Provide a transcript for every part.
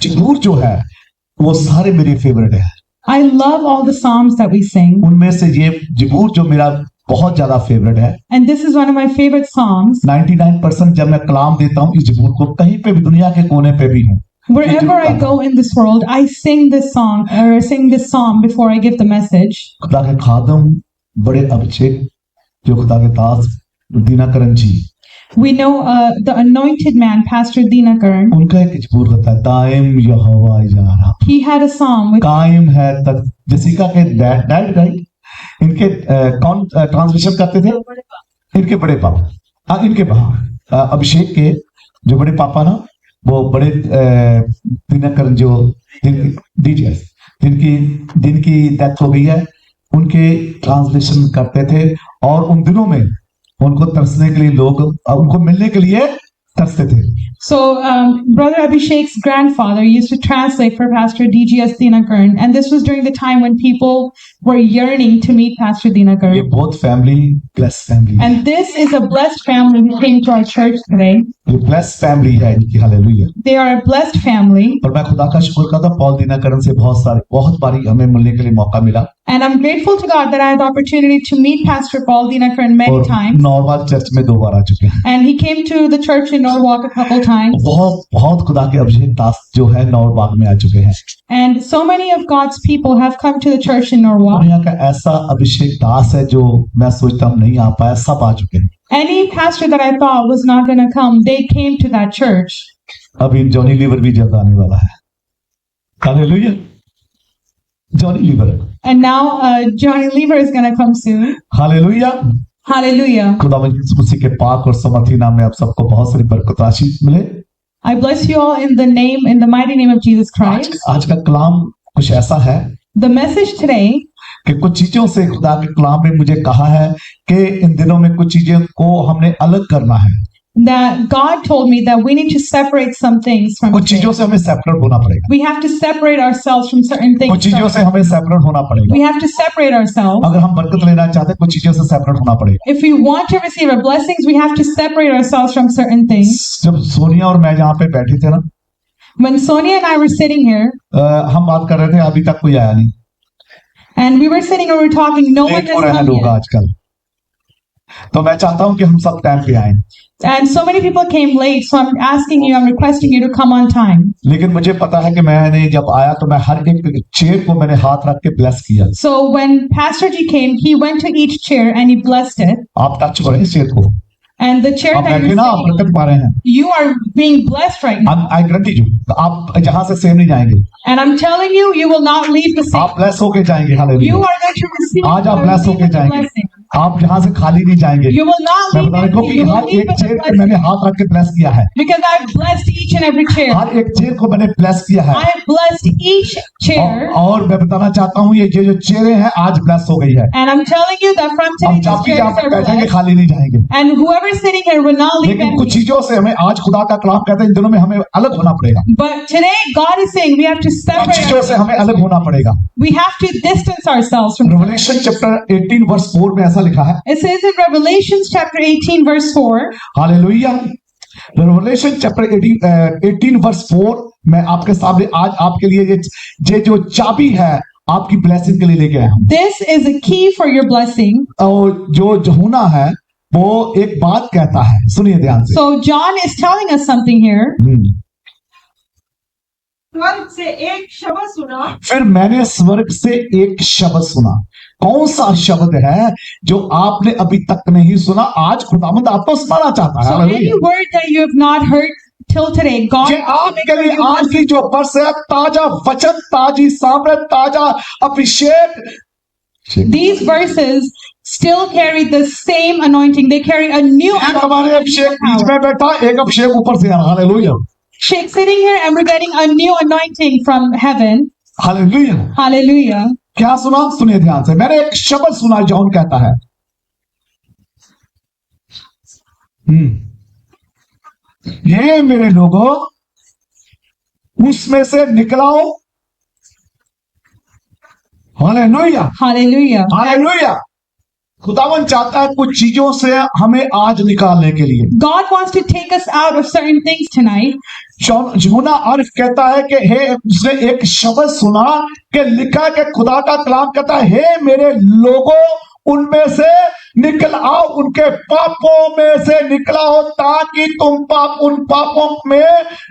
जबूर जो है वो सारे मेरे फेवरेट है। I love all the psalms that we sing, उनमें से ये जबूर जो मेरा बहुत ज्यादा फेवरेट है। and this is one of my favorite psalms. 99% जब मैं कलाम देता हूँ इस जबूर को, कहीं पे भी दुनिया के कोने पे भी हूँ, Wherever I go in this world, I sing this song or sing this psalm before I give the message. खुदा के खादम बड़े अभिषेक जो खुदा के दास दीनाकरण जी, We know the anointed man, Pastor Dinakaran. उनका एक जबूर होता है, दाइम यहोवा यारा। He had a psalm with कायम है तक, जसिका के डैड राइट, इनके कौन ट्रांसलेशन करते थे? इनके बड़े पापा, हाँ इनके पापा अभिषेक के जो बड़े पापा ना, वो बड़े दिनकरण जो डीजीएस जिनकी डेथ हो गई है, उनके ट्रांसलेशन करते थे। और उन दिनों में उनको तरसने के लिए लोग उनको मिलने के लिए तरसते थे। So, Brother Abhishek's grandfather used to translate for Pastor DGS Dinakaran, and this was during the time when people were yearning to meet Pastor ये Dinakaran. बहुत family bless family, And this is a blessed family who came to our church today. ये bless family है इनकी, hallelujah. They are a blessed family, और मैं खुदा का शुक्र करता हूँ, पॉल दीनाकरण से बहुत बारी हमें मिलने के लिए मौका मिला। and I'm grateful to God that I had the opportunity to meet Pastor Paul Dinakaran many और times. नॉर्मल चर्च में 2 बार आ चुके हैं। And he came to the church in Norwalk a couple times. बहुत खुदा के अभिषेक दास जो है नौरबाग में आ चुके हैं। And so many of God's people have come to the church in Norwalk. दुनिया का ऐसा अभिषेक दास है जो मैं सोचता हूँ नहीं आ पाया, सब आ चुके हैं। Any pastor that I thought was not going to come, they came to that church. अभी जॉनी लीवर भी जल्द आने वाला है, hallelujah. Johnny liver, And now Johnny Lever is going to come soon. Hallelujah. Hallelujah. खुदावंद यीशु मसीह के पाक और समर्थी नाम में आप सबको बहुत सारी बरकत आशीष मिले। I bless you all in the mighty name of Jesus Christ. आज का कलाम कुछ ऐसा है The message today कि कुछ चीजों से खुदा के कलाम में मुझे कहा है कि इन दिनों में कुछ चीजें को हमने अलग करना है। that God told me that we need to separate some things from कुछ today. चीजों से हमें सेपरेट होना पड़ेगा, We have to separate ourselves from certain कुछ things. चीजों से हमें सेपरेट होना We पड़ेगा। have to separate ourselves. अगर हम बरकत लेना चाहते हैं, कुछ चीजों से सेपरेट होना पड़ेगा। If we want to receive our blessings, we have to separate ourselves from certain things. जब सोनिया और मैं जहाँ पे बैठे थे ना, When Sonia and I were sitting here हम बात कर रहे थे, अभी तक कोई आया नहीं। and we were sitting and we were talking, no one late हो has रहे हैं come लोग yet. आजकल, तो मैं चाहता हूँ कि हम सब टाइम पे आए। And so many people came late, so I'm asking you, I'm requesting you to come on time. लेकिन मुझे पता है कि मैंने जब आया तो मैं हर एक चेयर को मैंने हाथ रख के ब्लेस किया। So when Pastor G came, he went to each chair and he blessed it. आप टच करें इस चेयर को, And the chair आप that बैठे you're ना, आप sitting, बरकत पा रहे हैं। you are being blessed right now. I guarantee you, आप जहाँ से सेम नहीं जाएंगे, And I'm telling you, you will not leave the same. आप ब्लेस होके जाएंगे। You hallelujah. are going to receive आज आप ब्लेस होके the जाएंगे, blessing. आप जहाँ से खाली नहीं जाएंगे। You will not मैं leave बता रहा हूँ empty. कि You will हर leave एक with a चेयर पे blessing. मैंने हाथ रख के ब्लेस किया है, Because I've blessed each and every chair. हर एक चेयर को मैंने ब्लेस किया है। I have blessed each chair. और मैं बताना चाहता हूँ ये जो चेयरें हैं आज ब्लेस हो गई है। And I'm telling you that from हम today, जब these भी chairs आप are बैठेंगे blessed. खाली नहीं जाएंगे। And whoever is sitting here will not leave लेकिन कुछ empty. चीजों से हमें आज खुदा का कलाम कहते हैं इन दिनों में हमें अलग होना पड़ेगा, But today, God is saying we have to कुछ separate चीजों से हमें ourselves. अलग होना पड़ेगा। We have to distance ourselves from. Revelation chapter 18 verse 4 में ऐसा लिखा है, It says in Revelations chapter 18 verse 4. Hallelujah. Revelation chapter 18 verse 4 मैं आपके सामने आज आपके लिए ये जो चाबी है आपकी ब्लेसिंग के लिए लेके आया हूं। This is a key for your blessing. और जो यूहन्ना है वो एक बात कहता है, सुनिए ध्यान से। So John is telling us something here. स्वर्ग से एक शब्द सुना, फिर मैंने स्वर्ग से एक शब्द सुना। कौन सा शब्द है जो आपने अभी तक नहीं सुना? आज खुदावंद आपको सुनाना चाहता है। So any hallelujah. word that you have not heard till today, God ये wants to make आपके sure लिए you आज की जो वर्ष है, ताजा वचन, ताजी सामर्थ, ताजा अभिषेक। These verses still carry the same anointing. They carry a new एक हमारे अभिषेक बीच power. में बैठा, एक अभिषेक ऊपर से आ रहा। Hallelujah, Sheikh sitting here and we're getting a new anointing from heaven. Hallelujah. Hallelujah. क्या सुना? सुनिए ध्यान से। मैंने एक शब्द सुना, जॉन कहता है, ये मेरे लोगों उसमें से निकलाओ। Hallelujah, Hallelujah. हालेलुया। खुदावन चाहता है कुछ चीजों से हमें आज निकालने के लिए। God wants to take us out of certain things tonight. यूहन्ना आरिफ कहता है कि हे, उसने एक शब्द सुना कि लिखा है कि खुदा का कलाम कहता है, हे मेरे लोगों, उनमें से निकल आओ, उनके पापों में से निकलाओ, ताकि तुम उन पापों में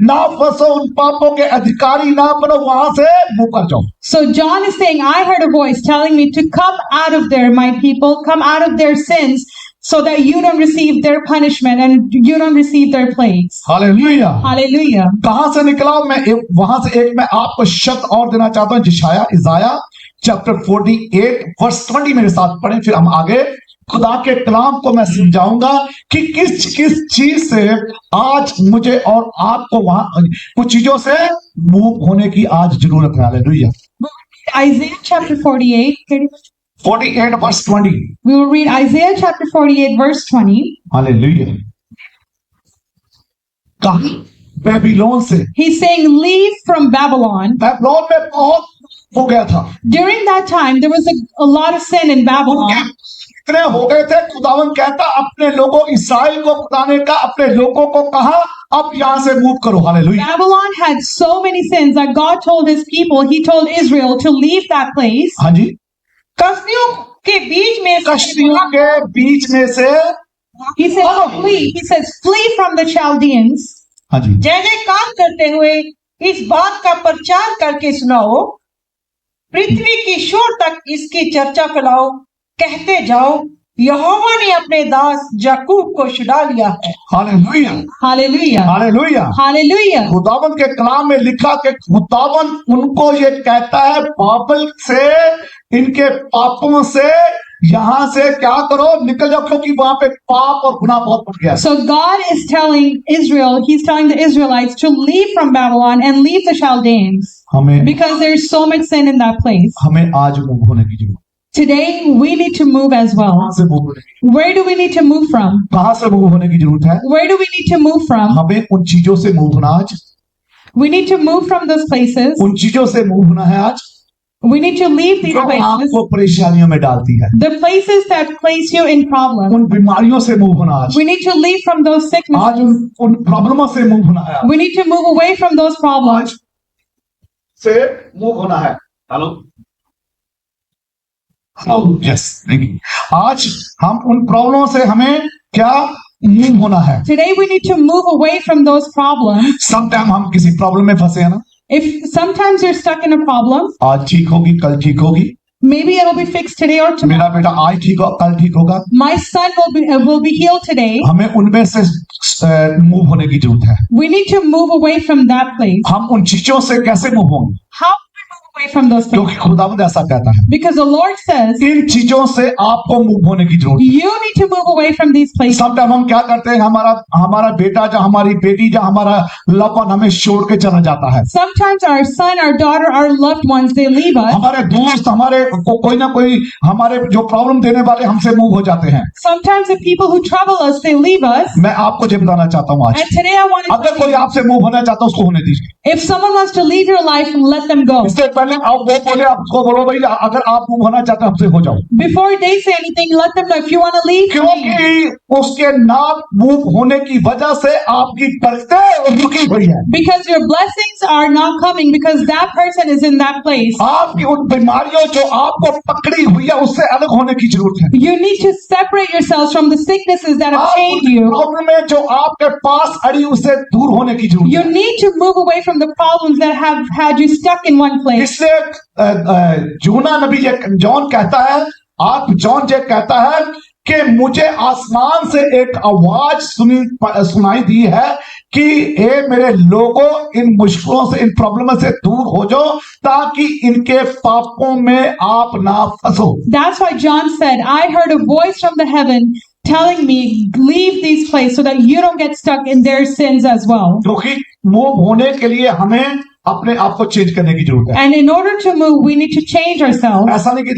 ना फंसो, उन पापों के अधिकारी ना बनो, वहां से मुकर जाओ। So John is saying, I heard a voice telling me to come out of there, my people, come out of their sins, so that you don't receive their punishment and you don't receive their plagues. Hallelujah. Hallelujah. कहां से निकलाओ? वहां से एक मैं आपको शब्द और देना चाहता हूं, इसाया चैप्टर 48 वर्स 20 मेरे साथ पढ़ें, फिर हम आगे खुदा के कलाम को मैं समझाऊंगा कि किस किस चीज से आज मुझे और आपको वहां कुछ चीजों से मूव होने की आज जरूरत है। Hallelujah. Isaiah chapter 48. 48 verse 20। We will read Isaiah chapter 48 verse 20. Hallelujah. कहां? बेबीलोन से। He's saying, leave from Babylon. Babylon में बहुत हो गया था। During that time, there was a lot of sin in Babylon. इतने हो गए थे, खुदावन कहता अपने लोगों इस्राएल को, खुदा ने कहा अपने लोगों को कहा अब यहां से मूव करो। Hallelujah. Babylon had so many sins that God told his people, he told Israel to leave that place. हाँ जी। कसदियों के बीच में कश्तियों के बीच में से He says, flee. He says, flee from the Chaldeans. हाँ जी। जय जयकार करते हुए इस बात का प्रचार करके सुनाओ, पृथ्वी की शोर तक इसकी चर्चा फैलाओ, कहते जाओ, यहोवा ने अपने दास याकूब को छुड़ा लिया है। हालेलुया। Hallelujah. हालेलुया। Hallelujah. खुदावन के कलाम में लिखा कि खुदावन उनको ये कहता है, बाबल से, इनके पापों से यहां से क्या करो, निकल जाओ, क्योंकि वहां पे पाप और गुनाह बहुत बढ़ गया। So God is telling Israel, he's telling the Israelites to leave from Babylon and leave the Chaldeans हमें because there's so much sin in that place. हमें आज मूव होने की जरूरत। Today, we need to move as well. कहां से move होने की? Where do we need to move from? कहां से मूव होने की जरूरत है? Where do we need to move from? हमें उन चीजों से मूव होना आज, We need to move from those places. उन चीजों से मूव होना है आज We need to leave these जो places. आपको परेशानियों में डालती है। The places that place you in problems. उन बीमारियों से मूव होना आज। We need to leave from those आज sicknesses. उन प्रॉब्लमों से मूव होना है। We need to move away from those problems. से मूव होना है। हेलो, यस, आज हम उन प्रॉब्लमों से हमें क्या मूव होना है। Today we need to move away from those problems. Sometime हम किसी प्रॉब्लम में फंसे हैं ना, If sometimes you're stuck in a problem, आज ठीक होगी, कल ठीक होगी, maybe it'll be fixed today or tomorrow. मेरा बेटा आज ठीक हो, कल ठीक होगा। My son will be healed today. हमें उनमें से मूव होने की जरूरत है। We need to move away from that place. हम उन चीजों से कैसे मूव होंगे? How do we move away from those क्योंकि things? खुदावंद ऐसा कहता है, Because the Lord says इन चीजों से आपको मूव होने की जरूरत है। you need to move away from these places. Sometime हम क्या करते हैं, हमारा बेटा या हमारी बेटी या हमारा लव वन हमें छोड़ के चला जाता है। Sometimes our son, our daughter, our loved ones, they leave us. हमारे दोस्त, हमारे कोई ना कोई हमारे जो प्रॉब्लम देने वाले हमसे मूव हो जाते हैं। Sometimes the people who trouble us, they leave us. मैं आपको ये बताना चाहता हूँ आज, And today I want to अगर tell कोई you, आपसे मूव होना चाहता है उसको होने दीजिए। if someone wants to leave your life, let them go. इससे पहले आप वो बोले, आपको बोलो भाई अगर आप मूव होना चाहते हैं हमसे हो जाओ, Before they say anything, let them know if you want to leave. leave. क्योंकि उसके ना मूव होने की वजह से आपकी बरकतें रुकी हुई है। Because your blessings are not coming because that person is in that place. आपकी उन बीमारियों जो आपको पकड़ी हुई है उससे अलग होने की जरूरत है। You need to separate yourselves from the sicknesses that have chained you. Problem में जो आपके पास अड़ी उससे दूर होने की जरूरत You है। need to move away from the problems that have had you stuck in one place. इसलिए यूहन्ना नबी जॉन कहता है, आप जॉन जे कहता है कि मुझे आसमान से एक आवाज सुनाई दी है कि ए मेरे लोगों, इन मुश्किलों से, इन प्रॉब्लम से दूर हो जाओ ताकि इनके पापों में आप ना फंसो। That's why John said, I heard a voice from the heaven telling me, leave these places so that you don't get stuck in their sins as well. क्योंकि मूव होने के लिए हमें अपने आप को चेंज करने की जरूरत है। And in order to move, we need to change ourselves. ऐसा नहीं कि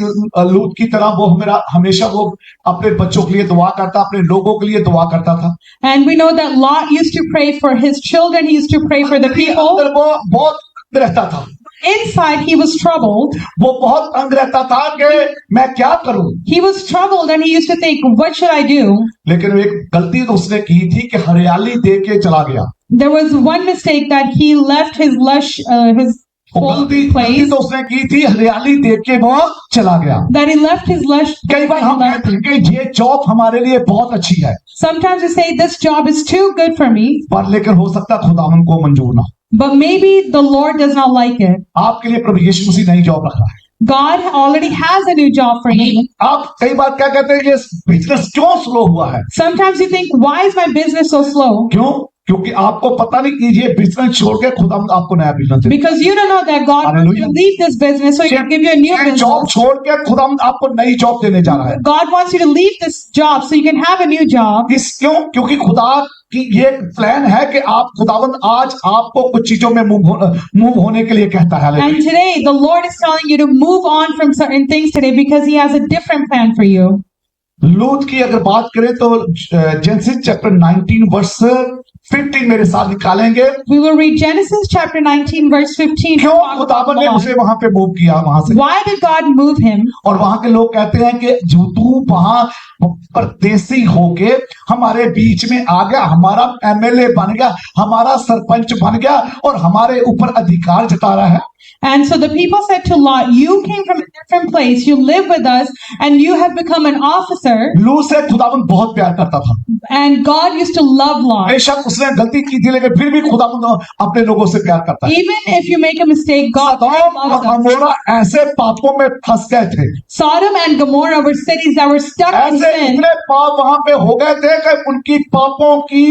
लूत की तरह वो हमेशा वो अपने बच्चों के लिए दुआ करता, अपने लोगों के लिए दुआ करता था। And we know that Lot used to pray for his children. He used to pray for the people. अंदर वो बहुत रहता था। Inside, he was troubled. वो बहुत तंग रहता था कि मैं क्या करूं, He was troubled and he used to think, what should I do? लेकिन एक गलती तो उसने की थी कि हरियाली दे के चला गया। There was one mistake that he left his lush, his वो full गलती place, तो उसने की थी, हरियाली देख के वो चला गया। that he left his lush. कई बार हम कहते हैं कि ये जॉब हमारे लिए बहुत अच्छी है, Sometimes we say, this job is too good for me, पर लेकिन हो सकता है खुदावन को मंजूर ना हो। but maybe the Lord does not like it. आपके लिए प्रभु यीशु मसीह नई जॉब रख रहा है। God already has a new job for you. आप कई बार क्या कहते हैं, ये बिजनेस क्यों स्लो हुआ है? Sometimes you think, why is my business so slow? क्यों? क्योंकि आपको पता नहीं कि ये बिजनेस छोड़ के खुदा आपको नया business they. Because you don't know that God wants you to Hallelujah. leave this business so he can give you a new ये जॉब business. छोड़ के खुदा आपको नई जॉब देने जा रहा है। God wants you to leave this job so you can have a new job. इस क्यों? क्योंकि खुदा की ये प्लान है कि आप खुदावंद आज आपको कुछ चीजों में मूव होने के लिए कहता है। And today, the Lord is telling you to move on from certain things today because he has a different plan for you. लूत की अगर बात करें तो जेनेसिस चैप्टर 19 वर्स 15 मेरे साथ निकालेंगे। We will read Genesis chapter 19 verse 15. क्यों खुदावन ने उसे वहां पे मूव किया वहां से? Why did God move him? और वहां के लोग कहते हैं कि जो तू वहां परदेसी होके हमारे बीच में आ गया, हमारा एमएलए बन गया, हमारा सरपंच बन गया और हमारे ऊपर अधिकार जता रहा है। And so the people said to Lot, you came from a different place, you live with us, and you have become an officer. लूत से खुदावन बहुत प्यार करता था। And God used to love Lot. बेशक उसने गलती की थी, लेकिन फिर भी खुदावन अपने लोगों से प्यार करता है। Even if you make a mistake, God Sodom loves और us. अमोरा ऐसे पापों में फंस गए थे, Sodom and Gomorrah were cities that were stuck in ऐसे sin. इतने पाप वहां पे हो गए थे कि उनकी पापों की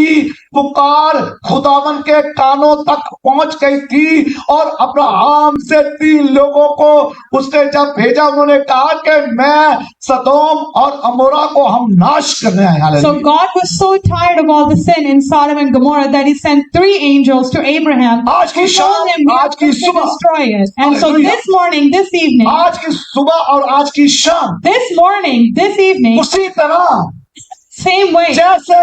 पुकार खुदावन के कानों तक पहुंच गई थी। और अब्राहम से 3 लोगों को उसने जब भेजा, उन्होंने कहा कि मैं सदोम और अमोरा को हम नाश करने आए। So hallelujah. God was so tired of all the sin in Sodom and Gomorrah that he sent 3 angels to Abraham आज की who told शाम, him we are आज की going to सुबह, destroy it. And so Hallelujah. this morning, this evening, आज की सुबह और आज की शाम this evening, उसी तरह same way, जैसे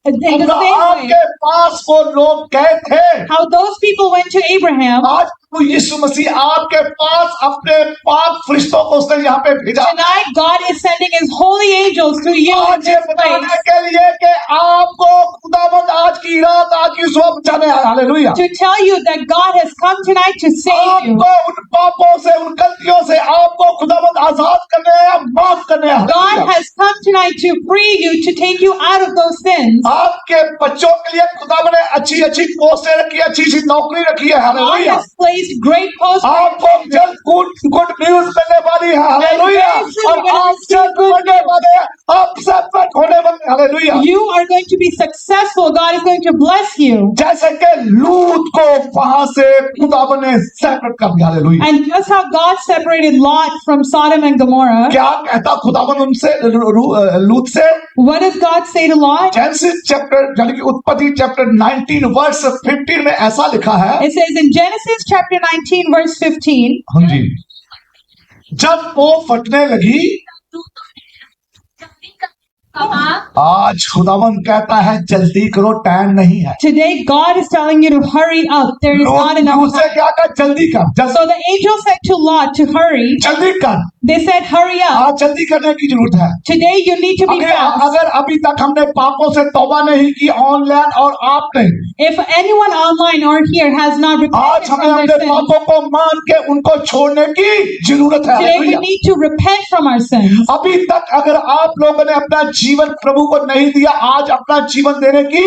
in the Abraham same way, के पास वो लोग गए थे, how those people went to Abraham, आज प्रभु यीशु मसीह आपके पास अपने पाक फरिश्तों को उसने यहाँ पे भेजा। tonight God is sending his holy angels to you in आज ये this बताने place के लिए कि आपको खुदावंद आज की रात, आज की सुबह बचाने आया। Hallelujah. to tell you that God has come tonight to save you. आपको उन पापों से, उन गलतियों से आपको खुदावंद आजाद करने आया, माफ करने आया। God hallelujah. has come tonight to free you, to take you out of those sins. आपके बच्चों के लिए खुदावंद ने अच्छी अच्छी पोस्टें रखी है, अच्छी अच्छी नौकरी रखी है। God hallelujah. has placed great posts. आपको जल्द गुड न्यूज मिलने वाली है। हालेलुया। और आप जल्द बढ़ने वाले हैं, आप सेपरेट होने वाले। Hallelujah. You are going to be successful. God is going to bless you. जैसे कि लूत को वहां से खुदावन ने सेपरेट कर दिया। Hallelujah. And just how God separated Lot from Sodom and Gomorrah, क्या कहता खुदावन उनसे, लूत से? what does God say to Lot? Genesis chapter यानी कि उत्पत्ति चैप्टर 19 वर्स 15 में ऐसा लिखा है। It says in Genesis chapter 19 verse 15, हाँ जी, जब वो फटने लगी, आज खुदावन कहता है जल्दी करो, टाइम नहीं है। today God is telling you to hurry up. There is not enough लूत से time. क्या कर, जल्दी कर, So the angel said to Lot to hurry. जल्दी कर। They said, hurry up. आज जल्दी करने की जरूरत है। Today you need to be fast. अगर अभी तक हमने पापों से तौबा नहीं की, ऑनलाइन और आपने, If anyone online or here has not आज repented हमें from अपने their sins, पापों को मान के उनको छोड़ने की जरूरत है। today we hallelujah. need to repent from our sins. अभी तक अगर आप लोगों ने अपना जीवन प्रभु को नहीं दिया, आज अपना जीवन देने की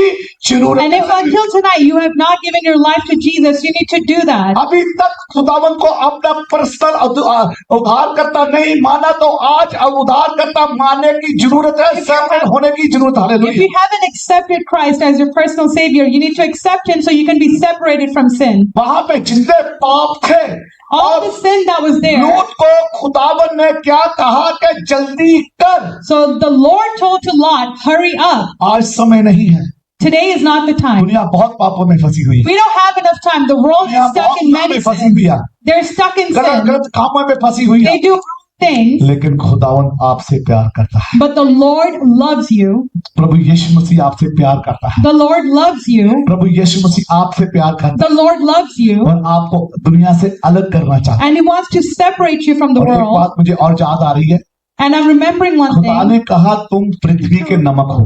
जरूरत And if है। until tonight you have not given your life to Jesus, you need to do that. अभी तक खुदावन को अपना पर्सनल उद्धारकर्ता नहीं माना, तो आज उद्धारकर्ता मानने की जरूरत है, सेपरेट होने की जरूरत है। If hallelujah. you haven't accepted Christ as your personal Savior, you need to accept Him so you can be separated from sin. वहां पे जितने पाप थे, All the sin that was there. लूत को खुदावन ने क्या कहा कि जल्दी कर, So the Lord told to Lot, hurry up. आज समय नहीं है। Today is not the time. दुनिया बहुत पापों में फंसी हुई है। We don't have enough time. The world दुनिया is stuck बहुत in पापों many में फंसी sins. हुई है, They're stuck in गलत sin. गलत कामों में फंसी हुई है। They do wrong things, लेकिन खुदावन आपसे प्यार करता है। but the Lord loves you. प्रभु यीशु मसीह आपसे प्यार करता है। The Lord loves you. प्रभु यीशु मसीह आपसे प्यार करता The Lord loves है you. और आपको दुनिया से अलग करना चाहता है। And He wants to separate you from the और एक world. बात मुझे और याद आ रही है, And I'm remembering one खुदा thing. ने कहा तुम पृथ्वी के नमक हो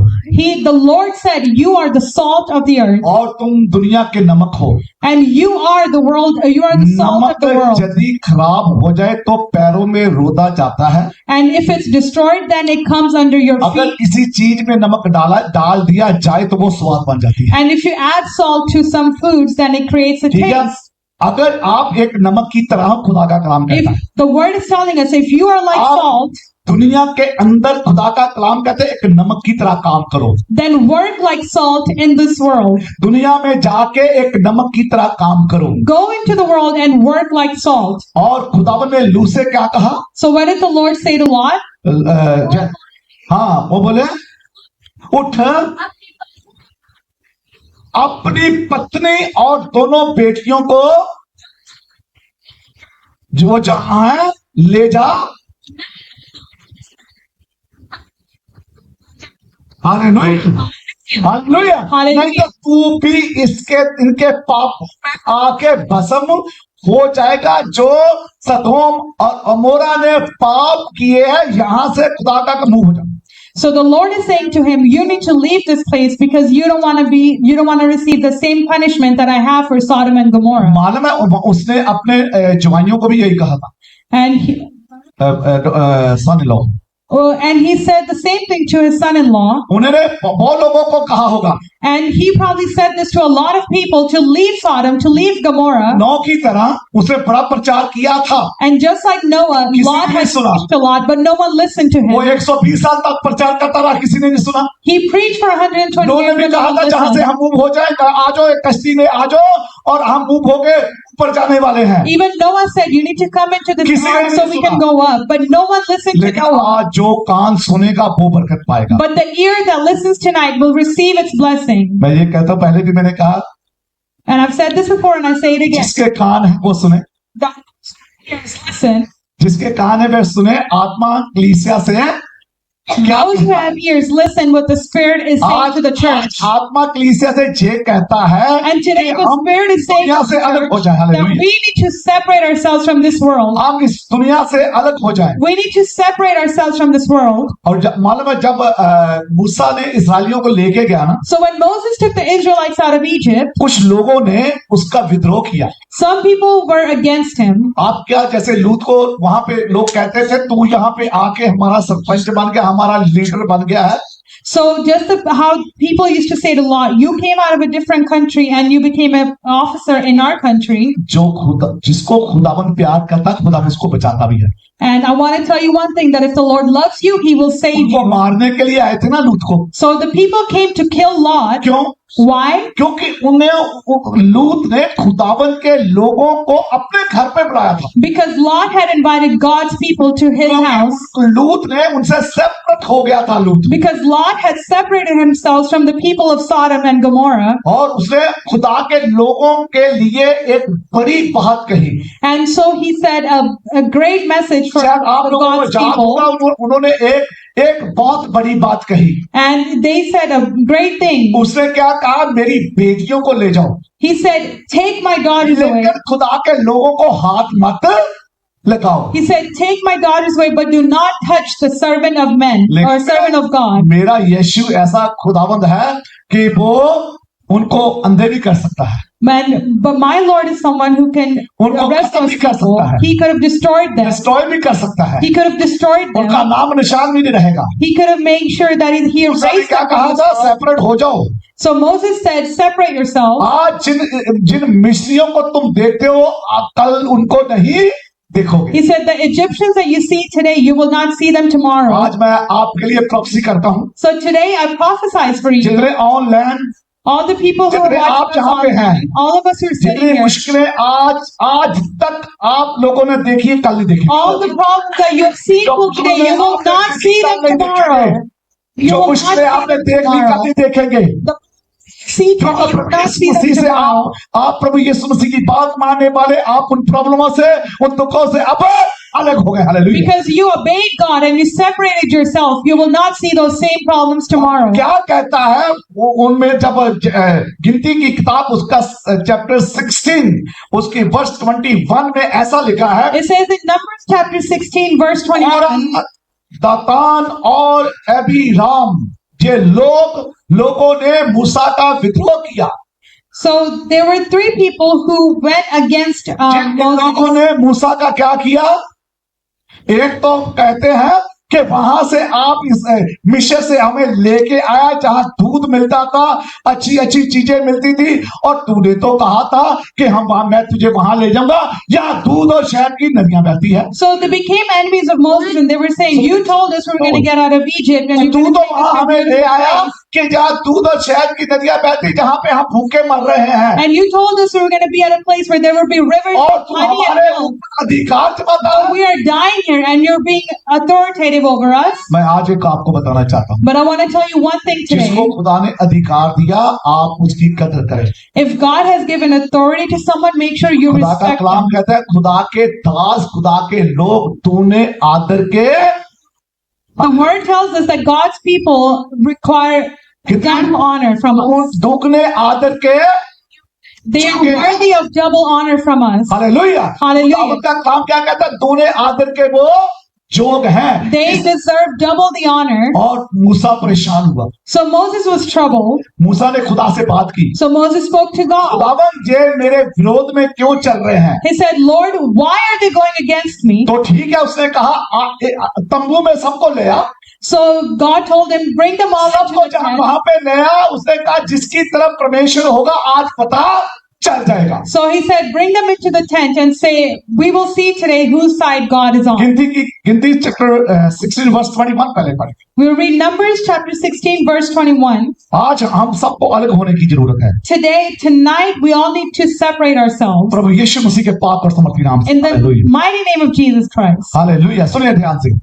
The Lord said, you are the salt of the earth. और तुम दुनिया के नमक हो। And you are the world, you are the salt of नमक the world. यदि खराब हो जाए तो पैरों में रोदा जाता है। And if it's destroyed, then it comes under your अगर feet. किसी चीज में नमक डाल दिया जाए तो वो स्वाद बन जाती है। And if you add salt to some foods, then it creates a ठीक है, taste. अगर आप एक नमक की तरह खुदा का कलाम कहता If है, the word is telling us, if you are like आप salt, दुनिया के अंदर खुदा का कलाम कहते हैं एक नमक की तरह काम करो। then work like salt in this world. दुनिया में जाके एक नमक की तरह काम करो। Go into the world and work like salt. और खुदावन ने लू से क्या कहा? So what did the Lord say to Lot? हाँ, वो बोले उठ अपनी पत्नी और दोनों बेटियों को जो जहां है ले जा। हालेलुया। हालेलुया। नहीं तो तू भी इनके पाप में आके भस्म हो जाएगा। जो सदोम और अमोरा ने पाप किए हैं, यहां से खुदा का मुंह हो जा। So the Lord is saying to him, you need to leave this place because you don't want to receive the same punishment that I have for Sodom and Gomorrah. मालूम है उसने अपने जवाइयों को भी यही कहा था, And son law. and he said the same thing to his son-in-law. उन्होंने बहुत लोगों को कहा होगा, And he probably said this to a lot of people to leave Sodom, to leave Gomorrah. नौ की तरह उसने बड़ा प्रचार किया था। And just like Noah, किसी Lot ने had सुना। preached a lot, but no one listened to वो him. 120 साल तक प्रचार करता रहा, किसी ने नहीं सुना। He preached for 120 उन्होंने years, भी but no कहा one था जहां से listened. हम मूव हो जाए, आ जाओ एक कश्ती में आ जाओ और हम मूव होके ऊपर जाने वाले हैं। Even Noah said, you need to come into this किसी ने ark so नहीं we सुना। can go up. But no one listened to लेकिन Noah. आज जो कान सुनेगा वो बरकत पाएगा। But the ear that listens tonight will receive its blessing. मैं ये कहता हूं, पहले भी मैंने कहा, And I've said this before and I say it again. जिसके कान है वो सुने, That ears listen. जिसके कान है वह सुने। आत्मा कलीसिया से है क्या? Those who have ears listen what the Spirit is saying to the church. आत्मा कलीसिया से ये कहता है And today कि the हम Spirit is saying दुनिया to से the अलग हो church जाए। that hallelujah. we need to separate ourselves from this world. हम इस दुनिया से अलग हो जाएं। We need to separate ourselves from this world. और मालूम है जब मूसा ने इस्राएलियों को लेके गया ना, So when Moses took the Israelites out of Egypt, कुछ लोगों ने उसका विद्रोह किया। some people were against him. आप क्या, जैसे लूत को वहां पे लोग कहते थे तू यहाँ पे आके हमारा सरपंच बन गया, हमारा लीडर बन गया है। So how people used to say to Lot, you came out of a different country and you became an officer in our country. जिसको खुदावन प्यार करता है, खुदावन उसको बचाता भी है। And I want to tell you one thing, that if the Lord loves you, He will save उनको you. मारने के लिए आए थे ना लूत को। So the people came to kill Lot. क्यों? Why? क्योंकि लूत ने खुदावन के लोगों को अपने घर पे बुलाया था। Because Lot had invited God's people to his house. लूत ने उनसे सेपरेट हो गया था। लूत Because Lot had separated himself from the people of Sodom and Gomorrah. और उसने खुदा के लोगों के लिए एक बड़ी बात कही। And so he said a great message for शायद आप लोगों को God's याद होगा, people. उन्होंने एक बहुत बड़ी बात कही। And they said a great thing. उसने क्या कहा? मेरी बेटियों को ले जाओ, He said, take my daughters away. लेकिन खुदा के लोगों को हाथ मत लगाओ। He said, take my daughters away, but do not touch the servant of men or servant of God. मेरा यीशु ऐसा खुदावंद है कि वो उनको अंधे भी कर सकता है। But my Lord is someone who can उनको arrest खत्म those भी कर people. सकता है। He could have destroyed them. Destroy भी कर सकता है। He could have destroyed उनका them. नाम निशान भी नहीं रहेगा। He could have made sure that he उसने erased क्या them कहा from this था? world. सेपरेट हो जाओ। So Moses said, separate yourself. आज जिन मिस्रियों को तुम देखते हो, कल उनको नहीं देखोगे। He said, the Egyptians that you see today, you will not see them tomorrow. आज मैं आपके लिए प्रॉक्सी करता हूँ। So today I prophesize for you. जितने online, All the people who are जितने आप watching us जहाँ पे हैं, online, all of us who are जितनी sitting here, मुश्किलें आज तक आप लोगों ने देखी है, कल नहीं देखी। all the problems that you have seen till today, you will not see them tomorrow. You जो will not मुश्किलें see आपने them देख ली, कल tomorrow. नहीं देखेंगे। See today, you will not see them मसीह से tomorrow. आप प्रभु यीशु मसीह की बात मानने वाले, आप उन प्रॉब्लमों से, उन दुखों से अब अलग हो गए। Hallelujah. Because you obeyed God and you separated yourself, you will not see those same problems tomorrow. क्या कहता है वो उनमें जब गिनती की किताब उसका चैप्टर 16 उसकी वर्ष 21 में ऐसा लिखा है, It says in Numbers chapter 16 verse 21, और दातान और अबीराम ये लोगों ने मूसा का विद्रोह किया। so there were three people who went against Jin Moses. लोगों ने मूसा का क्या किया, एक तो कहते हैं कि वहां से आप इस मिस्र से हमें लेके आया जहां दूध मिलता था, अच्छी अच्छी चीजें मिलती थी, और तूने तो कहा था कि मैं तुझे वहां ले जाऊंगा जहां दूध और शहद की नदियां बहती है। So they became enemies of Moses and they were saying, you told us we were going to get out of Egypt and तू you're तो going to वहां हमें ले आया कि जहां दूध और शहद की नदियां बहती, जहां पे हम भूखे मर रहे हैं, and you told us we were going to be at a place where there would be rivers और of तू honey and हमारे milk. ऊपर अधिकार जमाता But है। we are dying here and you're being authoritative over us. मैं आज एक आपको बताना चाहता हूं, But I want to tell you one thing जिसको today. खुदा ने अधिकार दिया आप उसकी कदर करें। If God has given authority to someone, make sure you खुदा का respect कलाम them. कहता है खुदा के दास, खुदा के लोग तूने आदर के The word tells us that God's people require double honor from us. दुगने आदर के। They are worthy of double honor from us. Hallelujah. Hallelujah. खुदावंद का कलाम क्या कहता है, तूने आदर के वो जोग हैं। They deserve double the honor. और मूसा परेशान हुआ, So Moses was troubled. मूसा ने खुदा से बात की, So Moses spoke to God. खुदावंद ये मेरे विरोध में क्यों चल रहे हैं? He said, Lord, why are they going against me? तो ठीक है, उसने कहा तंबू में सबको ले आ, So God told him, bring them all up to सबको the जहां tent. वहां पे ले आ। उसने कहा जिसकी तरफ परमेश्वर होगा आज पता चल जाएगा। So he said, bring them into the tent and say, we will see today whose side God is on. गिनती चैप्टर 16 वर्स 21 पहले पढ़े। We'll read Numbers chapter 16 verse 21. आज हम सबको अलग होने की जरूरत है, Today, tonight, we all need to separate ourselves प्रभु यीशु मसीह के पाक और समर्थी नाम से। in the hallelujah, mighty name of Jesus Christ. Hallelujah. सुनिए ध्यान से,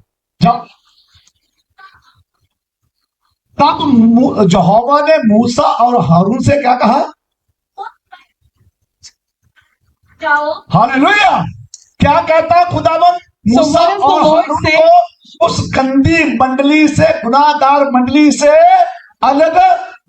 तब यहोवा ने मूसा और हारून से क्या कहा? हालेलुया। क्या कहता है खुदावंद? So Musa what does the और Lord हारून say? को उस गंदी मंडली से, गुनाहगार मंडली से अलग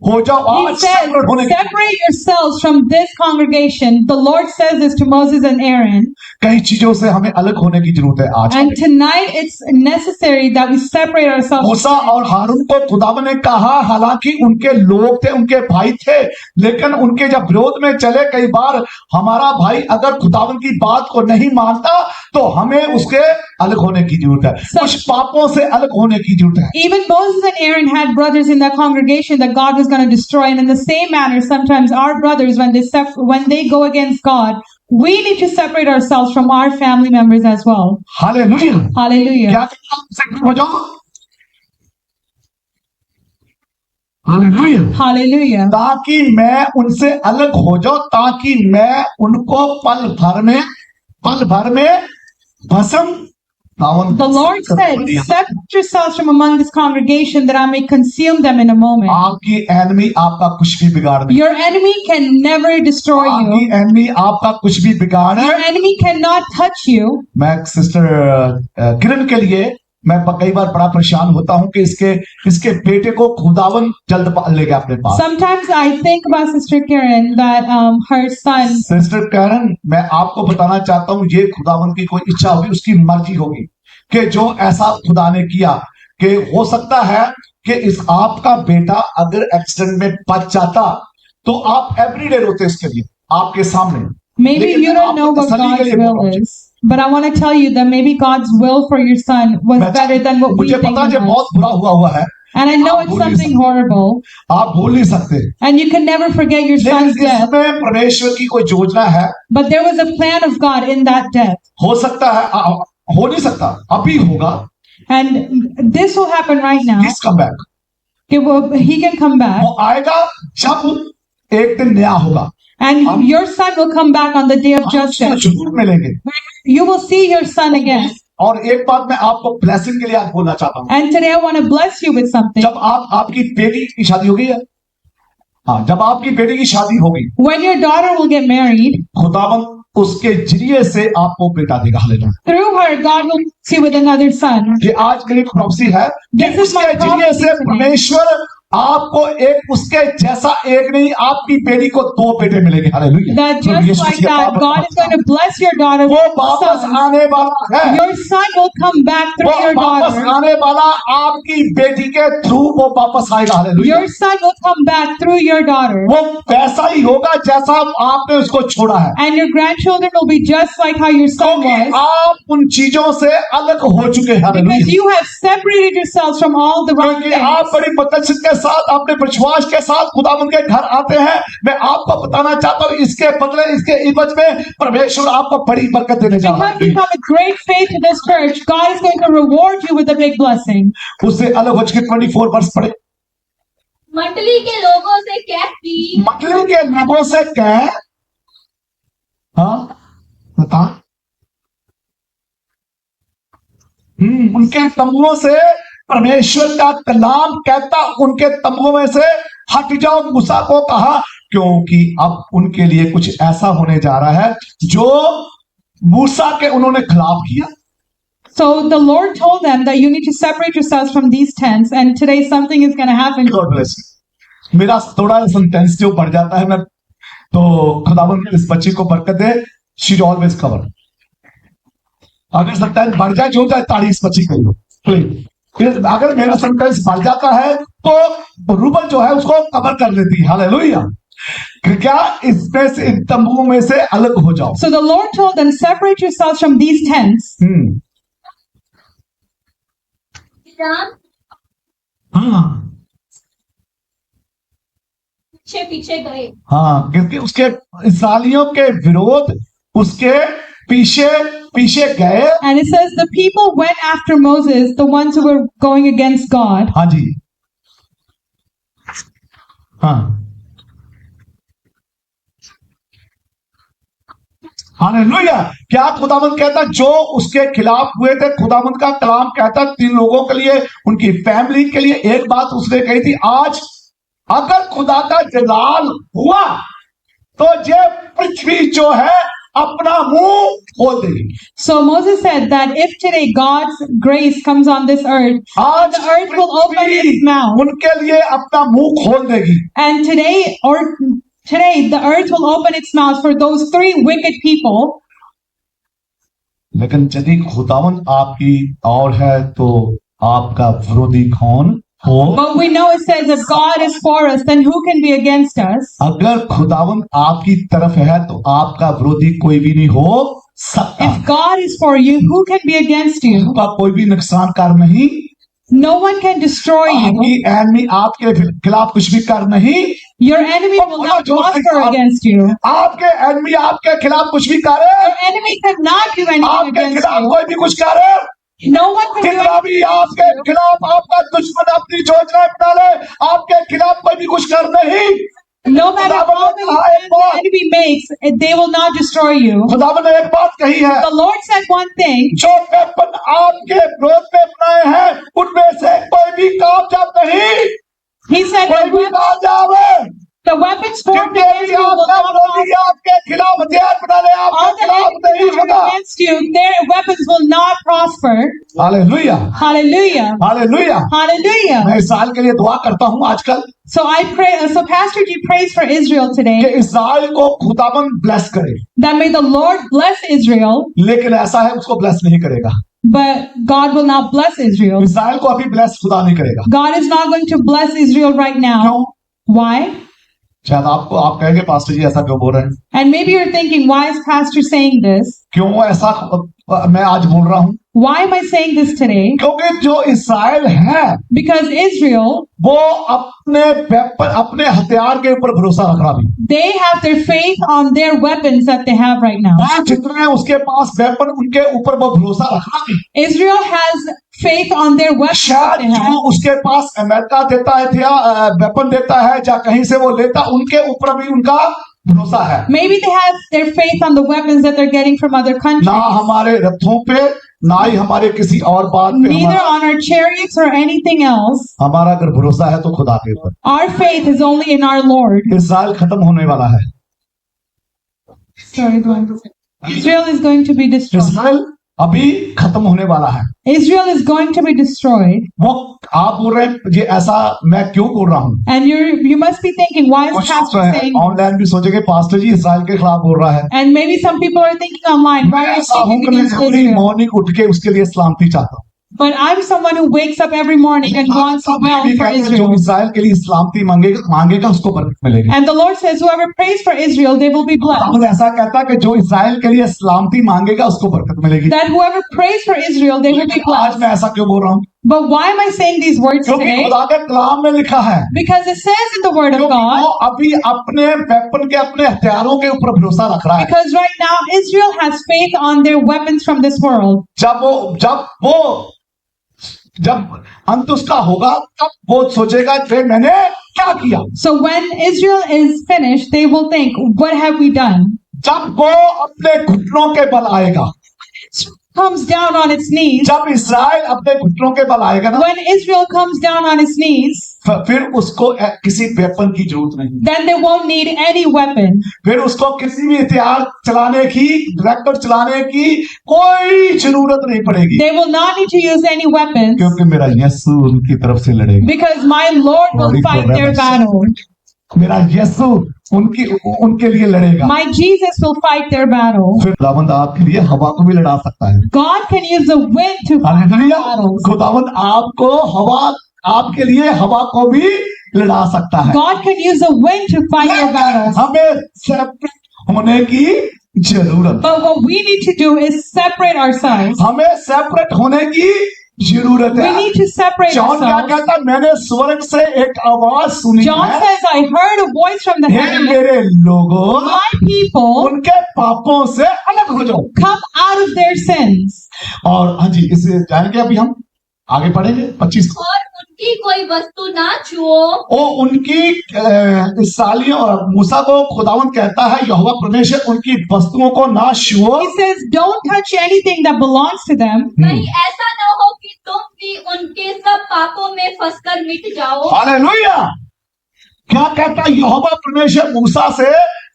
हो जाओ। He आज says, सेपरेट होने की, separate yourselves from this congregation. The Lord says this to Moses and Aaron. कई चीजों से हमें अलग होने की जरूरत है आज। And tonight, it's necessary that we separate ourselves. मूसा और हारून को खुदावन ने कहा, हालांकि उनके लोग थे, उनके भाई थे, लेकिन उनके जब विरोध में चले, कई बार हमारा भाई अगर खुदावन की बात को नहीं मानता तो हमें उसके अलग होने की जरूरत है, कुछ पापों से अलग होने की जरूरत है। Even Moses and Aaron had brothers in that congregation that God was going to destroy. And in the same manner, sometimes our brothers, when they go against God, we need to separate ourselves from our family members as well. Hallelujah. Hallelujah. क्या separate हो जाओ? Hallelujah. Hallelujah. ताकि मैं उनसे अलग हो जाऊं, ताकि मैं उनको पल भर में भस्म। The Lord said, separate yourselves from among this congregation that I may consume them in a moment. आपकी एनिमी आपका कुछ भी बिगाड़ नहीं, Your enemy can never destroy आपकी you. एनिमी आपका कुछ भी बिगाड़ Your है। enemy cannot touch you. मैं सिस्टर किरण के लिए मैं कई बार बड़ा परेशान होता हूं कि इसके बेटे को खुदावन जल्द पाल लेगा अपने पास। Sometimes I think about Sister Karen that her son. Sister Kiran, मैं आपको बताना चाहता हूं, ये खुदावन की कोई इच्छा होगी, उसकी मर्जी होगी कि जो ऐसा खुदा ने किया, कि हो सकता है कि इस आपका बेटा अगर एक्सीडेंट में बच जाता तो आप एवरीडे रोते इसके लिए आपके सामने। Maybe लेकिन you don't know what तसल्ली के God's लिए बोल will रहा हूं। is. But I want to tell you that maybe God's will for your son was better than what we मुझे think पता it है was. बहुत बुरा हुआ है, And I know आप it's भूल नहीं something सकते। horrible. आप भूल नहीं सकते, And you can never forget your son's लेकिन death. इसमें परमेश्वर की कोई योजना है। But there was a plan of God in that death. हो सकता है, हो नहीं सकता, अभी होगा। And this will happen right now. He's come back, He can come back. वो आएगा जब एक दिन नया होगा, And your son will come back on the day of हम उसको justice. जरूर मिलेंगे। You will see your son again. और एक बात मैं आपको ब्लेसिंग के लिए आज बोलना चाहता हूँ। And today I want to bless you with something. जब आपकी बेटी की शादी हो गई है, हाँ, जब आपकी बेटी की शादी होगी, When your daughter will get married, खुदावन उसके जरिए से आपको बेटा देगा। Hallelujah. Through her, God will bless you with another son. ये आज मेरी प्रॉफेसी है कि This is my उसके जरिए prophecy से today. परमेश्वर आपको एक उसके जैसा एक नहीं, आपकी बेटी को 2 बेटे मिलेंगे। हालेलुया। That तो just यीशु like मसीह that, का God is going to bless your daughter वो with वापस sons. आने वाला है। Your son will come back वो through your वापस daughter. आने वाला आपकी बेटी के थ्रू वो वापस आएगा। Hallelujah. Your son will come back through your daughter. वो वैसा ही होगा जैसा आपने उसको छोड़ा है, And your grandchildren will be just like how your son क्योंकि was. आप उन चीजों से अलग हो चुके हैं। Because hallelujah. you have separated yourselves from all the wrong क्योंकि आप things. बड़ी पतंसित के साथ, अपने विश्वास के साथ खुदावंद के घर आते हैं। मैं आपको बताना चाहता हूँ, इसके बदले, इसके इवज में परमेश्वर आपको बड़ी बरकत देने जा रहा Because you है। come with great faith to this church, God is going to reward you with a big blessing. उससे अलग हो चुके 24 वर्ष पड़े। मंडली के लोगों से कह की मंडली के लोगों से कह, हाँ बता, उनके तंबुओं से परमेश्वर का कलाम कहता, उनके तंबुओं में से हट जाओ। मूसा को कहा, क्योंकि अब उनके लिए कुछ ऐसा होने जा रहा है जो मूसा के उन्होंने खिलाफ किया। So the Lord told them that you need to separate yourselves from these tents, and today something is going to happen. God bless you। मेरा थोड़ा सेंटेंसिव बढ़ जाता है, मैं तो खुदावंद इस बच्ची को बरकत दे। She is always cover. अगर सेंटेंस बढ़ जाए, जो जाए ताड़ी इस बच्ची के लिए। अगर मेरा सेंटेंस बढ़ जाता है तो रूबल जो है उसको कवर कर लेती है। हालेलुया। क्या इसमें से, इन तंबुओं में से अलग हो जाओ। So the Lord told them, separate yourselves from these tents. Ram हाँ पीछे पीछे गए। हाँ, क्योंकि उसके इस्राएलियों के विरोध उसके पीछे पीछे गए। And it says the people went after Moses, the ones who were going against God. हाँ जी, हाँ, हालेलुया। क्या खुदावंद कहता, जो उसके खिलाफ हुए थे, खुदावंद का कलाम कहता 3 लोगों के लिए, उनकी फैमिली के लिए एक बात उसने कही थी, आज अगर खुदा का जलाल हुआ तो ये पृथ्वी जो है अपना मुंह खोल देगी। So Moses said that if today God's grace comes on this earth, आज the earth will open Prithvi its mouth. उनके लिए अपना मुंह खोल देगी। And today the earth will open its mouth for those 3 wicked people. लेकिन यदि खुदावंद आपकी और है तो आपका विरोधी कौन हो? But we know it says if God is for us, then who can be against us? अगर खुदावंद आपकी तरफ है तो आपका विरोधी कोई भी नहीं हो सकता। If God is for you, who can be against you? आपका कोई भी नुकसानकार नहीं, No one can destroy you. आपकी एनिमी आपके खिलाफ कुछ भी कर नहीं, Your enemy will not prosper against you. आपके एनिमी आपके खिलाफ कुछ भी करे, Your enemy cannot do anything आपके against खिलाफ you. कोई भी कुछ करे, No one can do कितना भी anything आपके against you. खिलाफ आपका दुश्मन अपनी योजनाएं बना ले, आपके खिलाफ कोई भी कुछ कर नहीं। No matter how many plans the enemy makes, they will not destroy you. खुदावंद ने एक बात कही है, The Lord said one thing. जो वेपन आपके विरोध में बनाए हैं उनमें से कोई भी कामयाब नहीं, He said कोई भी कामयाब है। the weapons formed क्योंकि against यदि you will आपका not विरोधी prosper. आपके खिलाफ हथियार बना ले, All आपके the खिलाफ enemies नहीं that होगा। are against you, their weapons will not prosper. Hallelujah, Hallelujah. Hallelujah. Hallelujah. मैं इस्राएल के लिए दुआ करता हूँ आजकल So I pray, so Pastor G prays for Israel कि today, इस्राएल को खुदावंद ब्लेस करे, that may the Lord bless Israel, लेकिन ऐसा है उसको ब्लेस नहीं करेगा। but God will not bless Israel. इस्राएल को अभी ब्लेस खुदा नहीं करेगा। God is not going to bless Israel right now. क्यों? Why? शायद आप कहेंगे पास्टर जी ऐसा क्यों बोल रहे हैं? And maybe you're thinking, why is Pastor saying this? क्यों ऐसा मैं आज बोल रहा हूँ? Why am I saying this today? क्योंकि जो इस्राएल है Because Israel, वो अपने वेपन, अपने हथियार के ऊपर भरोसा रख रहा है। they have their faith on their weapons that they have right now. वो जितने उसके पास वेपन, उनके ऊपर वो भरोसा रख रहा है। Israel has faith on their weapons that शायद they have. जो उसके पास अमेरिका देता है या वेपन देता है या कहीं से वो लेता, उनके ऊपर भी उनका भरोसा है। Maybe they have their faith on the weapons that they're getting from other ना countries. हमारे रथों पे, ना ही हमारे किसी और बात पे। Neither on our chariots or anything else. हमारा अगर भरोसा है तो खुदा के ऊपर। Our faith is only in our Lord. इस्राएल खत्म होने वाला है। Sorry, go on. Israel is going to be destroyed. Israel अभी खत्म होने वाला है। Israel is going to be destroyed. वो आप बोल रहे हैं ये ऐसा मैं क्यों बोल रहा हूँ? And you must be thinking, why is Pastor saying? Online भी सोचेंगे पास्टर जी इसराइल के खिलाफ बोल रहा है। And maybe some people are thinking online, why मैं are you ऐसा हूँ speaking कि मैं against एवरी Israel? मॉर्निंग उठ के उसके लिए सलामती चाहता हूँ। But I'm someone who wakes up every morning and wants well भी for कहते हैं, जो Israel. इसराइल के लिए सलामती मांगेगा उसको बरकत मिलेगी। And the Lord says, whoever prays for Israel, they will be blessed. खुदावंद ऐसा कहता है कि जो इसराइल के लिए सलामती मांगेगा उसको बरकत मिलेगी। That whoever prays for Israel, they will be आज blessed. मैं ऐसा क्यों बोल रहा हूँ? But why am I saying these words क्योंकि today? खुदा के कलाम में लिखा है Because it says in the Word of क्योंकि God, वो अभी अपने वेपन के अपने हथियारों के ऊपर भरोसा रख रहा है। because right now Israel has faith on their weapons from this world. जब अंत उसका होगा तब वो सोचेगा फिर मैंने क्या किया। So when Israel is finished, they will think, what have we done? जब वो अपने घुटनों के बल आएगा, Comes down on its knees. जब इस्राएल अपने घुटनों के बल आएगा ना, When Israel comes down on its knees, फिर उसको किसी वेपन की जरूरत नहीं, then they won't need any weapon. फिर उसको किसी भी हथियार चलाने की, ट्रैक्टर चलाने की कोई जरूरत नहीं पड़ेगी, They will not need to use any weapons क्योंकि मेरा यीशु उनकी तरफ से लड़ेगा। because my Lord will fight their battle. मेरा यीशु उनके लिए लड़ेगा। My Jesus will fight their battle. फिर खुदावंद आपके लिए हवा को भी लड़ा सकता है। God can use the wind to fight hallelujah. battles. खुदावंद आपको हवा, आपके लिए हवा को भी लड़ा सकता है। God can use the wind to fight your battles. हमें सेपरेट होने की जरूरत, But what we need to do is separate ourselves. हमें सेपरेट होने की जरूरत We है। need to separate जॉन क्या ourselves. कहता है? मैंने स्वर्ग से एक आवाज सुनी John है, says, I heard a voice from the hey heaven. मेरे लोगों, My people उनके पापों से अलग हो जाओ। come out of their sins. और हाँ जी, इसे जानेंगे अभी हम आगे पढ़ेंगे 25 को। और उनकी कोई वस्तु ना छुओ। ओ उनकी इस्राएलियों और मूसा को खुदावंद कहता है यहोवा परमेश्वर उनकी वस्तुओं को ना छुओ। He says, don't touch anything that belongs to them. कहीं ऐसा न हो कि तुम भी उनके सब पापों में फंसकर मिट जाओ। हालेलुया। क्या कहता है यहोवा परमेश्वर मूसा से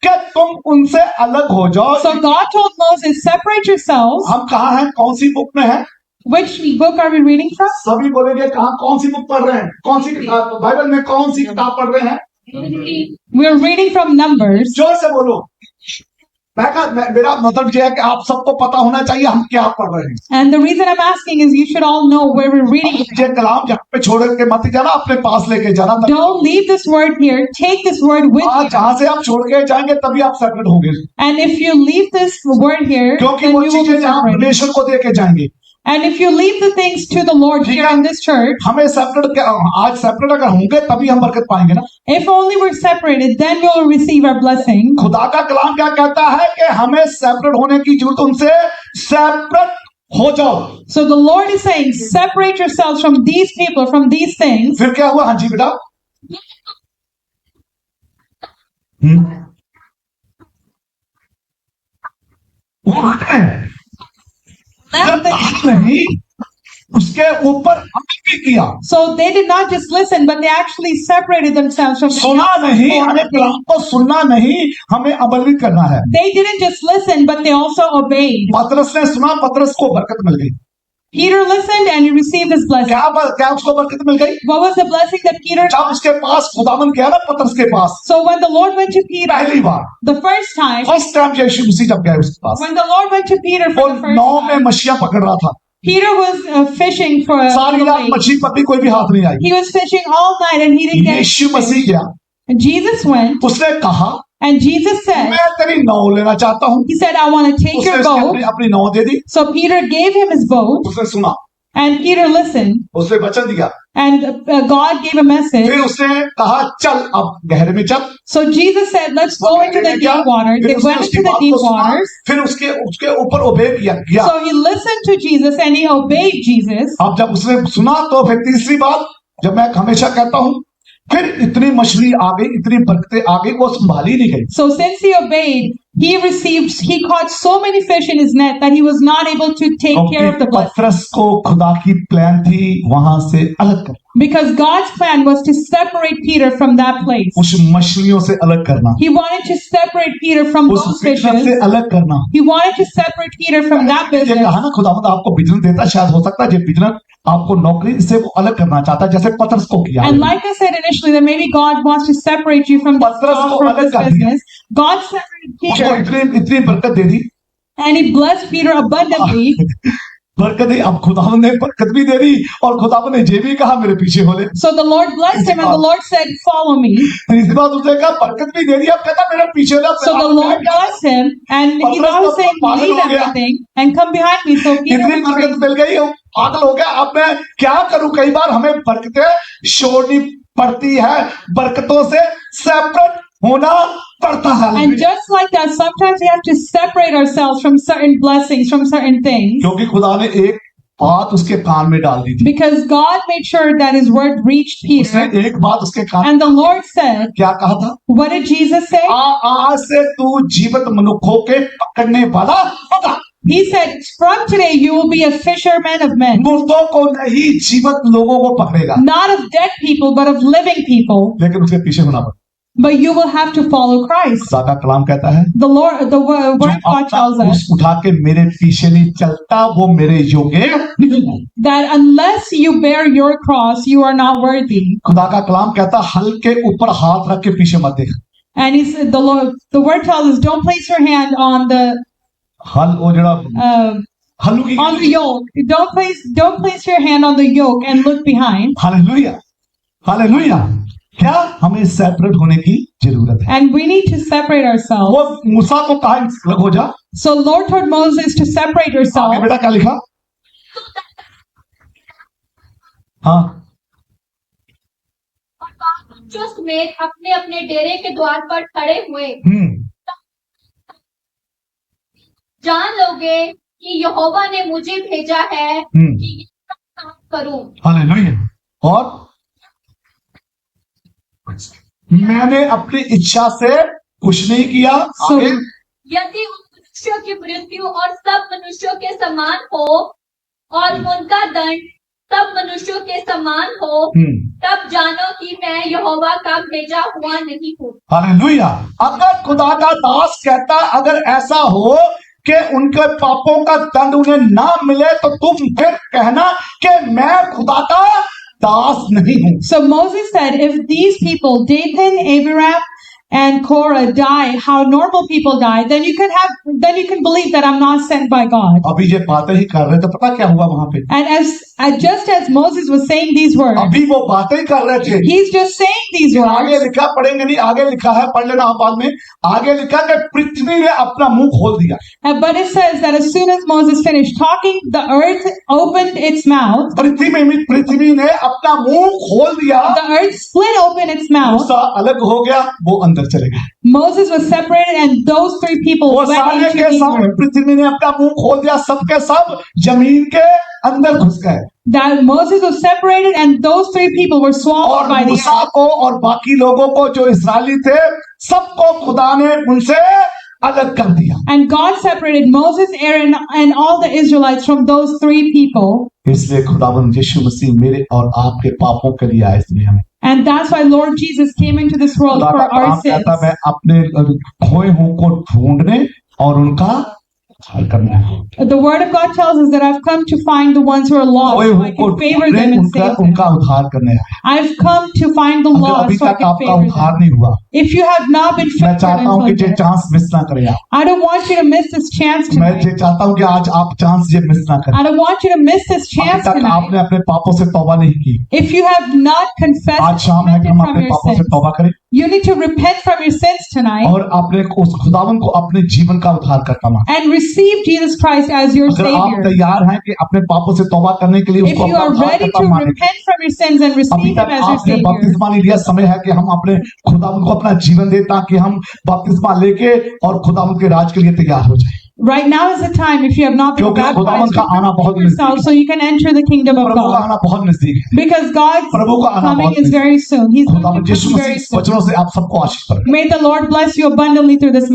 कि तुम उनसे अलग हो जाओ। So God told Moses, separate yourselves. हम कहाँ हैं? कौन सी बुक में है? Which book are we reading from? सभी बोलेंगे कहाँ, कौन सी बुक पढ़ रहे हैं? कौन सी किताब, बाइबल में कौन सी किताब पढ़ रहे हैं? We're reading from Numbers. जोर से बोलो। मेरा मतलब यह है कि आप सबको पता होना चाहिए हम क्या पढ़ रहे हैं। And the reason I'm asking is you should all know where we're reading. ये कलाम यहाँ पे छोड़ के मत जाना, अपने पास लेके जाना। Don't leave this word here. Take this word with आज you. जहां से आप छोड़ के जाएंगे तभी आप सेपरेट होंगे, And if you leave this word here, क्योंकि then वो you will चीजें be जहां separated. परमेश्वर को दे के जाएंगे। And if you leave the things to the Lord here in this church, हमें सेपरेट, आज सेपरेट अगर होंगे तभी हम बरकत पाएंगे ना। if only we're separated, then we will receive our blessing. खुदा का कलाम क्या कहता है कि हमें सेपरेट होने की जरूरत, उनसे सेपरेट हो जाओ। So the Lord is saying, separate yourselves from these people, from these things. फिर क्या हुआ? हाँ जी बेटा। वो नहीं, उसके ऊपर अमल भी किया। So they did not just listen, but they actually separated themselves from सुना नहीं, हमें कलाम को सुनना नहीं, हमें अमल भी करना है। They didn't just listen, but they also obeyed. पतरस ने सुना, पतरस को बरकत मिल गई। Peter listened and he received his blessing. क्या उसको बरकत मिल गई? What was the blessing that Peter जब got? उसके पास खुदावंद गया ना पतरस के पास So when the Lord went to Peter पहली बार, the first time, first time यीशु मसीह जब गया उसके पास, when the Lord went to Peter वो for the first नाव में time, मछलियां पकड़ रहा था। Peter was fishing for a सारी रात lake. मछली पकड़ी, कोई भी हाथ नहीं आई। He was fishing all night and he didn't get Yeshu fish. मसीह गया, And Jesus went उसने कहा and Jesus said, मैं तेरी नाव लेना चाहता हूँ। he said, I want to take उसने your उसकी boat. अपनी नाव दे दी। So Peter gave him his boat उसने सुना, and Peter listened उसने वचन दिया। and God gave a message. फिर उसने कहा चल अब गहरे में चल। So Jesus said, let's go into the deep waters. They फिर उसने went उसकी into the बात deep को सुना, waters. फिर उसके ऊपर ओबे किया। So he listened to Jesus and he obeyed Jesus. अब जब उसने सुना तो फिर तीसरी बात, जब मैं हमेशा कहता हूं, फिर इतनी मछली आ गई, इतनी बरकतें आ गई, वो संभाली नहीं गई। So since he obeyed, he caught so many fish in his net that he was not able to take care of the blessing. पतरस को खुदा की प्लान थी वहां से अलग करना। Because God's plan was to separate Peter from that place. उस मछलियों से अलग करना, He wanted to separate Peter from उस those बिजनेस से fishes. अलग करना। He wanted to separate Peter from that ये business. कहा ना खुदावंद आपको बिजनेस देता, शायद हो सकता है ये बिजनेस आपको नौकरी से वो अलग करना चाहता है, जैसे पतरस को किया। And like I said initially, that maybe God wants to separate you from this पतरस job, को from अलग this कर दिया। business. God separated उसको Peter इतनी बरकत दे दी, and He blessed Peter abundantly. बरकत दी। अब खुदावंद ने बरकत भी दे दी और खुदावंद ने ये भी कहा मेरे पीछे हो ले। So the Lord blessed him, and the Lord said, "Follow me." इसके बाद उसने कहा बरकत भी दे दी, अब कहता मेरे पीछे हो ले। So the Lord blessed him, and he was saying, "Leave everything and come behind me." So Peter इतनी was बरकत crazy. मिल गई, पागल हो गया। अब मैं क्या करूं? कई बार हमें बरकतें छोड़नी पड़ती है, बरकतों से सेपरेट होना पड़ता है। And just like that, sometimes we have to separate ourselves from certain blessings, from certain things, क्योंकि खुदा ने एक बात उसके कान में डाल दी थी। because God made sure that His word reached उसने Peter. एक बात उसके कान, And the Lord said, क्या कहा था? what did Jesus say? आज से तू जीवित मनुष्यों के पकड़ने वाला होगा। He said, from today you will be a fisherman of men, मुर्दों को नहीं, जीवित लोगों को पकड़ेगा। not of dead people, but of living people. लेकिन उसके पीछे होना पड़ेगा। But you will have to follow Christ. खुदा का कलाम कहता है, The Lord, the word जो of God tells अपना us क्रूस उठा के मेरे पीछे नहीं चलता, वो मेरे योग्य नहीं है। that unless you bear your cross, you are not worthy. खुदा का कलाम कहता है, हल के ऊपर हाथ रख के पीछे मत देख। And He said, the word tells us, don't place your hand on the हल वो जड़ा हल्लू की on the yoke. Don't place your hand on the yoke and look behind. Hallelujah, hallelujah. क्या हमें सेपरेट होने की जरूरत है? And we need to separate ourselves. वो मूसा को कहा अलग हो जा। So Lord told Moses to separate आगे yourself. बेटा क्या लिखा? हाँ, और बारह समेत अपने अपने डेरे के द्वार पर खड़े हुए, जान लोगे कि यहोवा ने मुझे भेजा है कि ये सब काम करूं। हालेलुया। और मैंने अपनी इच्छा से कुछ नहीं किया। So- आगे, यदि उन मनुष्यों की मृत्यु और सब मनुष्यों के समान हो और उनका दंड सब मनुष्यों के समान हो, तब जानो कि मैं यहोवा का भेजा हुआ नहीं हूँ। हालेलुया। अगर खुदा का दास कहता, अगर ऐसा हो कि उनके पापों का दंड उन्हें ना मिले, तो तुम फिर कहना कि मैं खुदा का दास नहीं हूं। So Moses said, if these people, Dathan, Abiram, and Korah die, how normal people die, then you can believe that I'm not sent by God. अभी ये बातें ही कर रहे थे, पता क्या हुआ वहां पे? And just as Moses was saying these words, अभी वो बातें ही कर रहे थे। he's just saying these आगे words. लिखा, पढ़ेंगे नहीं, आगे लिखा है, पढ़ लेना आप बाद में। आगे लिखा कि पृथ्वी ने अपना मुंह खोल दिया। But it says that as soon as Moses finished talking, the earth opened its mouth. पृथ्वी ने अपना मुंह खोल दिया। The earth split open its mouth. मूसा अलग हो गया, वो अंदर चले गए। Moses was separated, and those three people वो went सारे into के the सामने earth. पृथ्वी ने अपना मुंह खोल दिया, सबके सब जमीन के अंदर घुस गए। That Moses was separated, and those three people were swallowed और by the मूसा earth. को और बाकी लोगों को जो इस्राएली थे, सबको खुदा ने उनसे अलग कर दिया। And God separated Moses, Aaron, and all the Israelites from those three people. इसलिए खुदावंद यीशु मसीह मेरे और आपके पापों के लिए आए इस दुनिया में। And that's why Lord Jesus came into this world खुदा for का our काम sins. कहता, मैं अपने खोए हुओं को ढूंढने और उनका उद्धार करना है। The word of God tells us that I've come to find the ones who are lost, खोए so हुओं I को can favor ढूंढने, them and save them. उनका उद्धार करने आए। I've come to find the अगर अभी lost, so I तक can आपका favor उद्धार them. नहीं हुआ, If you have not been मैं favored चाहता हूं कि until ये yet, चांस मिस ना करें आप। I don't want you to miss this chance मैं tonight. ये चाहता हूं कि आज आप चांस ये मिस ना करें। I don't want you to miss this अभी chance तक tonight. आपने अपने पापों से तौबा नहीं की। If you have not confessed आज and शाम है कि repented हम from अपने your पापों से sins, तौबा करें you need to repent from your sins tonight और अपने उस खुदावन को अपने जीवन का उद्धार करता माने। and receive Jesus Christ as your अगर आप Savior. तैयार हैं कि अपने पापों से तौबा करने के लिए If उसको you अपना are उद्धार ready करता to माने, repent from your sins and अभी receive तक Him as your आपने Savior, बपतिस्मा नहीं लिया, समय है कि हम अपने खुदावन को अपना जीवन दें ताकि हम बपतिस्मा लेके और खुदावन के राज के लिए तैयार हो जाएं। right now is the time, if you have not been क्योंकि खुदावन baptized, का आना बहुत prepare yourself नजदीक so you can enter the kingdom है। of प्रभु का God. आना बहुत नजदीक है। Because God's प्रभु का आना coming बहुत is नजदीक very soon. He's है। खुदावन coming यीशु very मसीह soon. वचनों से आप सबको आशीष करें। May the Lord bless you abundantly through this message.